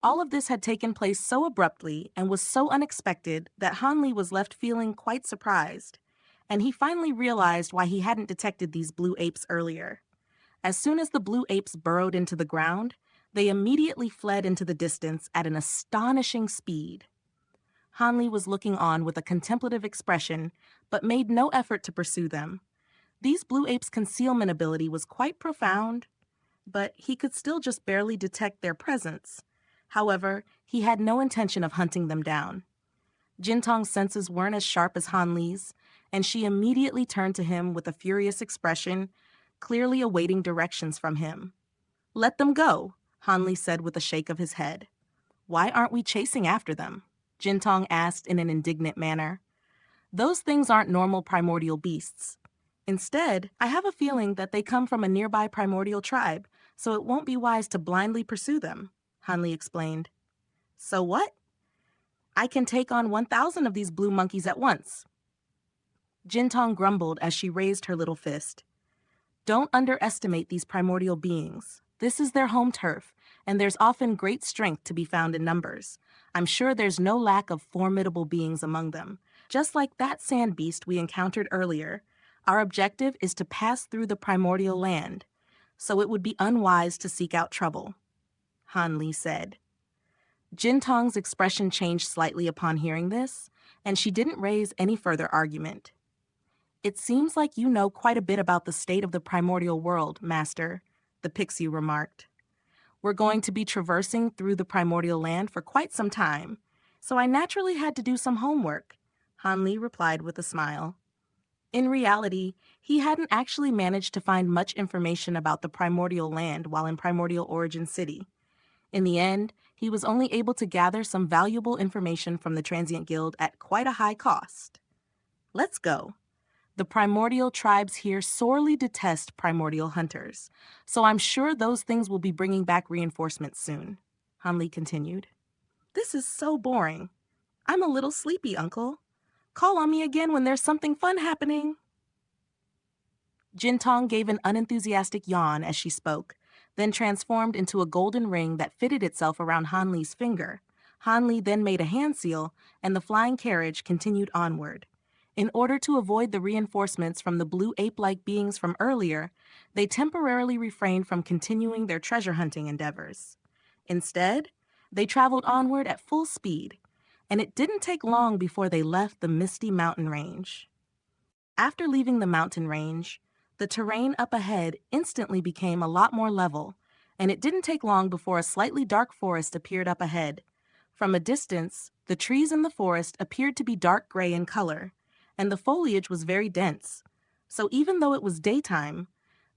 All of this had taken place so abruptly and was so unexpected that Hanli was left feeling quite surprised, and he finally realized why he hadn't detected these blue apes earlier. As soon as the blue apes burrowed into the ground, they immediately fled into the distance at an astonishing speed. Hanli was looking on with a contemplative expression, but made no effort to pursue them. These blue apes' concealment ability was quite profound, but he could still just barely detect their presence. However, he had no intention of hunting them down. Jintong's senses weren't as sharp as Han Li's, and she immediately turned to him with a furious expression, clearly awaiting directions from him. "Let them go," Han Li said with a shake of his head. "Why aren't we chasing after them?" Jintong asked in an indignant manner. "Those things aren't normal primordial beasts. Instead, I have a feeling that they come from a nearby primordial tribe, so it won't be wise to blindly pursue them," Hanli explained. "So what? I can take on 1,000 of these blue monkeys at once." Jintong grumbled as she raised her little fist. "Don't underestimate these primordial beings. This is their home turf, and there's often great strength to be found in numbers. I'm sure there's no lack of formidable beings among them. Just like that sand beast we encountered earlier, our objective is to pass through the primordial land, so it would be unwise to seek out trouble," Han Li said. Jintong's expression changed slightly upon hearing this, and she didn't raise any further argument. "It seems like you know quite a bit about the state of the primordial world, Master," the pixie remarked. "We're going to be traversing through the primordial land for quite some time, so I naturally had to do some homework," Han Li replied with a smile. In reality, he hadn't actually managed to find much information about the primordial land while in Primordial Origin City. In the end, he was only able to gather some valuable information from the Transient Guild at quite a high cost. "Let's go. The primordial tribes here sorely detest primordial hunters, so I'm sure those things will be bringing back reinforcements soon," Hanli continued. "This is so boring. I'm a little sleepy, Uncle. Call on me again when there's something fun happening." Jintong gave an unenthusiastic yawn as she spoke, then transformed into a golden ring that fitted itself around Han Li's finger. Han Li then made a hand seal, and the flying carriage continued onward. In order to avoid the reinforcements from the blue ape-like beings from earlier, they temporarily refrained from continuing their treasure hunting endeavors. Instead, they traveled onward at full speed, and it didn't take long before they left the misty mountain range. After leaving the mountain range, the terrain up ahead instantly became a lot more level, and it didn't take long before a slightly dark forest appeared up ahead. From a distance, the trees in the forest appeared to be dark gray in color, and the foliage was very dense. So even though it was daytime,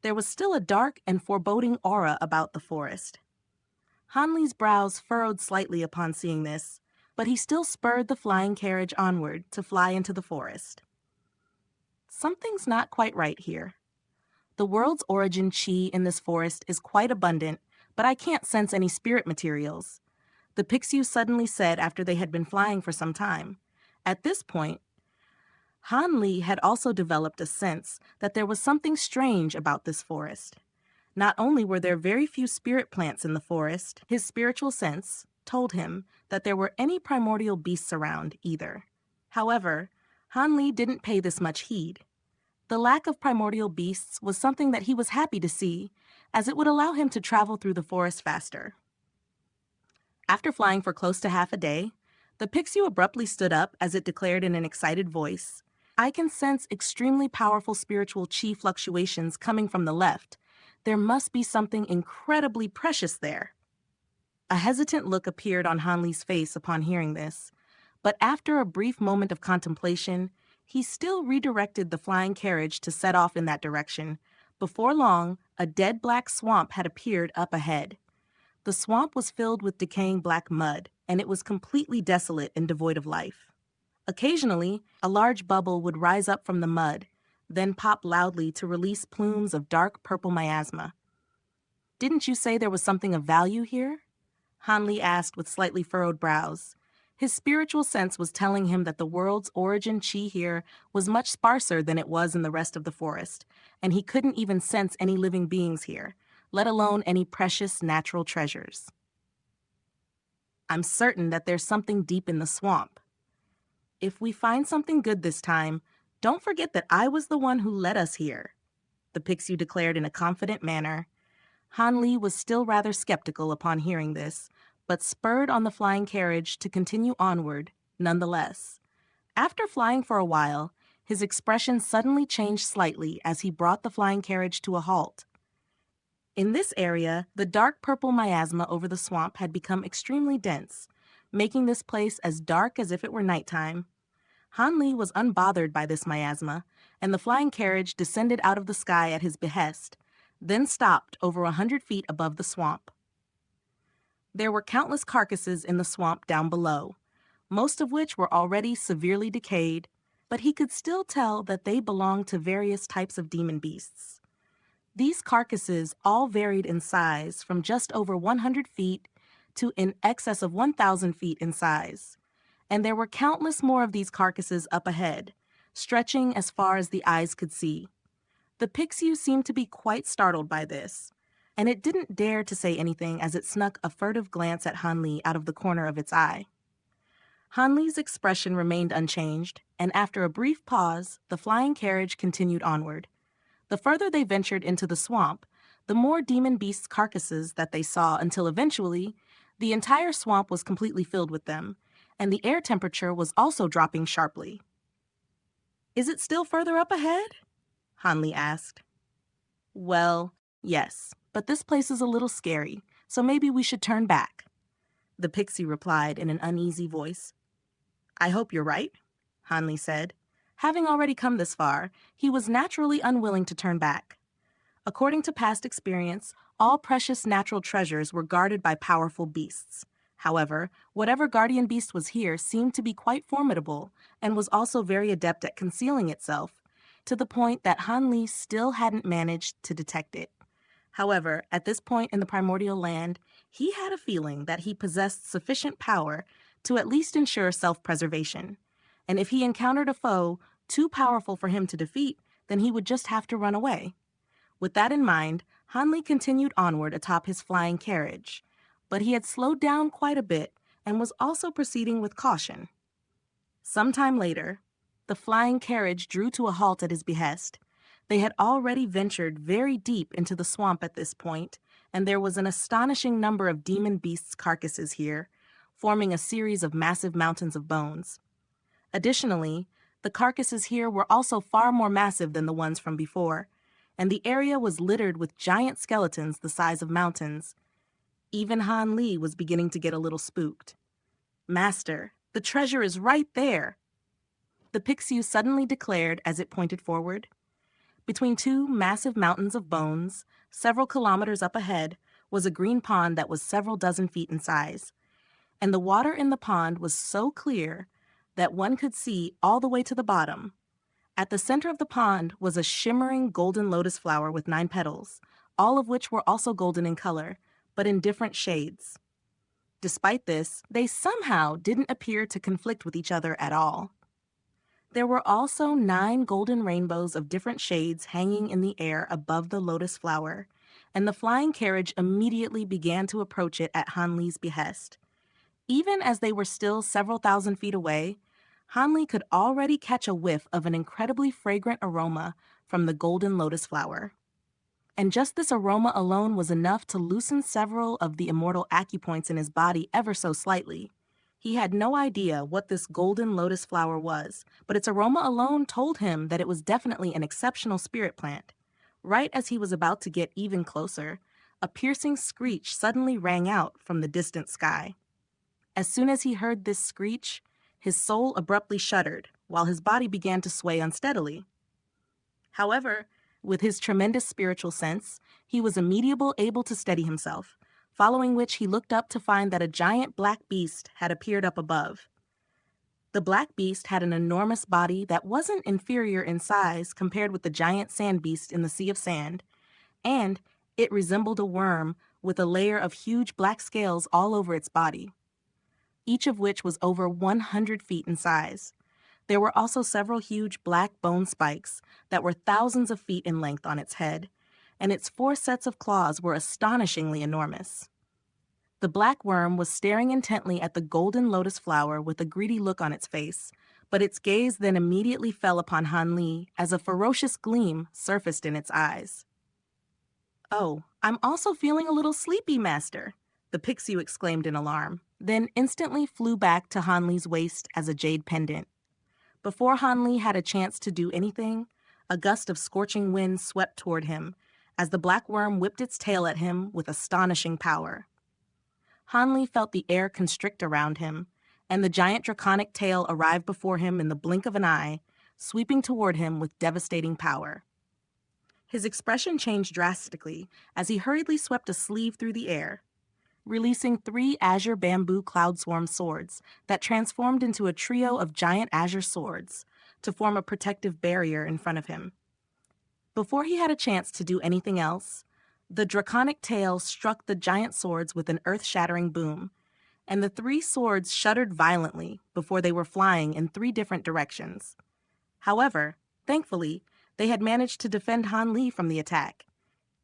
there was still a dark and foreboding aura about the forest. Han Li's brows furrowed slightly upon seeing this, but he still spurred the flying carriage onward to fly into the forest. Something's not quite right here. The world's origin chi in this forest is quite abundant, but I can't sense any spirit materials, the Pixiu suddenly said after they had been flying for some time. At this point, Han Li had also developed a sense that there was something strange about this forest. Not only were there very few spirit plants in the forest, his spiritual sense told him that there were any primordial beasts around either. However, Han Li didn't pay this much heed. The lack of primordial beasts was something that he was happy to see, as it would allow him to travel through the forest faster. After flying for close to half a day, the Pixiu abruptly stood up as it declared in an excited voice, "I can sense extremely powerful spiritual chi fluctuations coming from the left. There must be something incredibly precious there." A hesitant look appeared on Han Li's face upon hearing this, but after a brief moment of contemplation, he still redirected the flying carriage to set off in that direction. Before long, a dead black swamp had appeared up ahead. The swamp was filled with decaying black mud, and it was completely desolate and devoid of life. Occasionally, a large bubble would rise up from the mud, then pop loudly to release plumes of dark purple miasma. "Didn't you say there was something of value here?" Han Li asked with slightly furrowed brows. His spiritual sense was telling him that the world's origin chi here was much sparser than it was in the rest of the forest, and he couldn't even sense any living beings here, let alone any precious natural treasures. I'm certain that there's something deep in the swamp. If we find something good this time, don't forget that I was the one who led us here, the Pixiu declared in a confident manner. Han Li was still rather skeptical upon hearing this, but spurred on the flying carriage to continue onward, nonetheless. After flying for a while, his expression suddenly changed slightly as he brought the flying carriage to a halt. In this area, the dark purple miasma over the swamp had become extremely dense, making this place as dark as if it were nighttime. Han Li was unbothered by this miasma, and the flying carriage descended out of the sky at his behest, then stopped over 100 feet above the swamp. There were countless carcasses in the swamp down below, most of which were already severely decayed, but he could still tell that they belonged to various types of demon beasts. These carcasses all varied in size from just over 100 feet to in excess of 1,000 feet in size, and there were countless more of these carcasses up ahead, stretching as far as the eyes could see. The Pixiu seemed to be quite startled by this, and it didn't dare to say anything as it snuck a furtive glance at Han Li out of the corner of its eye. Han Li's expression remained unchanged, and after a brief pause, the flying carriage continued onward. The further they ventured into the swamp, the more demon beasts' carcasses that they saw until eventually, the entire swamp was completely filled with them, and the air temperature was also dropping sharply. "Is it still further up ahead?" Han Li asked. "Well, yes, but this place is a little scary, so maybe we should turn back," the Pixie replied in an uneasy voice. "I hope you're right," Han Li said. Having already come this far, he was naturally unwilling to turn back. According to past experience, all precious natural treasures were guarded by powerful beasts. However, whatever guardian beast was here seemed to be quite formidable and was also very adept at concealing itself, to the point that Han Li still hadn't managed to detect it. However, at this point in the primordial land, he had a feeling that he possessed sufficient power to at least ensure self-preservation. And if he encountered a foe too powerful for him to defeat, then he would just have to run away. With that in mind, Han Li continued onward atop his flying carriage, but he had slowed down quite a bit and was also proceeding with caution. Sometime later, the flying carriage drew to a halt at his behest. They had already ventured very deep into the swamp at this point, and there was an astonishing number of demon beasts' carcasses here, forming a series of massive mountains of bones. Additionally, the carcasses here were also far more massive than the ones from before, and the area was littered with giant skeletons the size of mountains. Even Han Li was beginning to get a little spooked. "Master, the treasure is right there," the Pixiu suddenly declared as it pointed forward. Between two massive mountains of bones, several kilometers up ahead, was a green pond that was several dozen feet in size, and the water in the pond was so clear that one could see all the way to the bottom. At the center of the pond was a shimmering golden lotus flower with 9 petals, all of which were also golden in color, but in different shades. Despite this, they somehow didn't appear to conflict with each other at all. There were also 9 golden rainbows of different shades hanging in the air above the lotus flower, and the flying carriage immediately began to approach it at Han Li's behest. Even as they were still several thousand feet away, Han Li could already catch a whiff of an incredibly fragrant aroma from the golden lotus flower. And just this aroma alone was enough to loosen several of the immortal acupoints in his body ever so slightly. He had no idea what this golden lotus flower was, but its aroma alone told him that it was definitely an exceptional spirit plant. Right as he was about to get even closer, a piercing screech suddenly rang out from the distant sky. As soon as he heard this screech, his soul abruptly shuddered, while his body began to sway unsteadily. However, with his tremendous spiritual sense, he was immediately able to steady himself, following which he looked up to find that a giant black beast had appeared up above. The black beast had an enormous body that wasn't inferior in size compared with the giant sand beast in the Sea of Sand, and it resembled a worm with a layer of huge black scales all over its body, each of which was over 100 feet in size. There were also several huge black bone spikes that were thousands of feet in length on its head, and its 4 sets of claws were astonishingly enormous. The black worm was staring intently at the golden lotus flower with a greedy look on its face, but its gaze then immediately fell upon Han Li as a ferocious gleam surfaced in its eyes. "Oh, I'm also feeling a little sleepy, Master," the Pixiu exclaimed in alarm, then instantly flew back to Han Li's waist as a jade pendant. Before Han Li had a chance to do anything, a gust of scorching wind swept toward him as the black worm whipped its tail at him with astonishing power. Han Li felt the air constrict around him, and the giant draconic tail arrived before him in the blink of an eye, sweeping toward him with devastating power. His expression changed drastically as he hurriedly swept a sleeve through the air, releasing 3 azure bamboo cloud swarm swords that transformed into a trio of giant azure swords to form a protective barrier in front of him. Before he had a chance to do anything else, the draconic tail struck the giant swords with an earth-shattering boom, and the 3 swords shuddered violently before they were flying in 3 different directions. However, thankfully, they had managed to defend Han Li from the attack.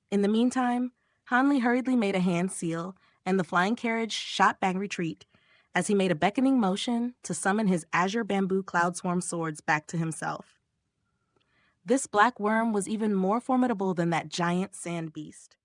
In the meantime, Han Li hurriedly made a hand seal, and the flying carriage shot back retreat as he made a beckoning motion to summon his azure bamboo cloud swarm swords back to himself. This black worm was even more formidable than that giant sand beast.